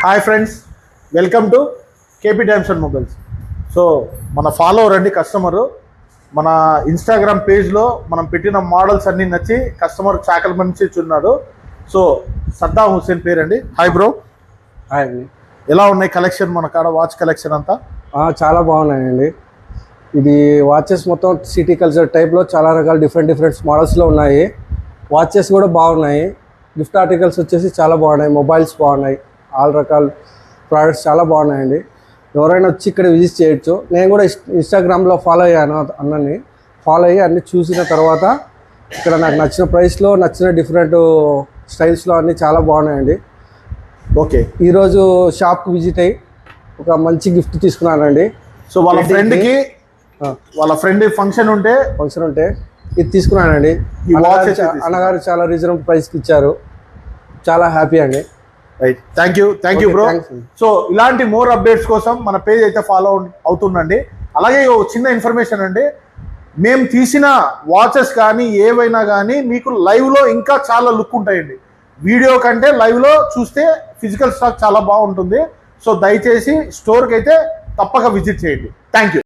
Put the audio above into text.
Hi friends, welcome to KP times and mobiles. So మన follower అండి customer మన Instagram పేజ్లో మనం పెట్టిన మోడల్స్ అన్నీ నచ్చి కస్టమర్ చాకల మంచి ఉన్నాడు. సో సద్దాం హుస్సేన్ పేరండి. Hi bro. హాయ్ అండి. ఎలా ఉన్నాయి కలెక్షన్ మన కాడ వాచ్ కలెక్షన్ అంతా? చాలా బాగున్నాయండి. ఇది వాచెస్ మొత్తం సిటీ కల్చర్ టైప్లో చాలా రకాల డిఫరెంట్ మోడల్స్లో ఉన్నాయి. వాచెస్ కూడా బాగున్నాయి. గిఫ్ట్ ఆర్టికల్స్ వచ్చేసి చాలా బాగున్నాయి. మొబైల్స్ బాగున్నాయి. ఆల్ రకాల ప్రోడక్ట్స్ చాలా బాగున్నాయండి. ఎవరైనా వచ్చి ఇక్కడ విజిట్ చేయొచ్చు. నేను కూడా ఇన్స్టాగ్రామ్లో ఫాలో అయ్యాను, అన్నీ ఫాలో అయ్యి అన్నీ చూసిన తర్వాత ఇక్కడ నాకు నచ్చిన ప్రైస్లో నచ్చిన డిఫరెంట్ స్టైల్స్లో అన్నీ చాలా బాగున్నాయండి. ఓకే, ఈరోజు షాప్కి విజిట్ అయ్యి ఒక మంచి గిఫ్ట్ తీసుకున్నానండి. సో వాళ్ళ ఫ్రెండ్ ఫంక్షన్ ఉంటే ఇది తీసుకున్నానండి. అన్నగారు చాలా రీజనబుల్ ప్రైస్కి ఇచ్చారు. చాలా హ్యాపీ అండి. Right, thank you bro. So ఇలాంటి మోర్ అప్డేట్స్ కోసం మన పేజ్ అయితే ఫాలో అవుతుండండి. అలాగే చిన్న ఇన్ఫర్మేషన్ అండి, మేము తీసిన వాచెస్ కానీ ఏవైనా కానీ మీకు లైవ్లో ఇంకా చాలా లుక్ ఉంటాయండి. వీడియో కంటే లైవ్లో చూస్తే ఫిజికల్ స్టాక్ చాలా బాగుంటుంది. సో దయచేసి స్టోర్కి అయితే తప్పక విజిట్ చేయండి. Thank you.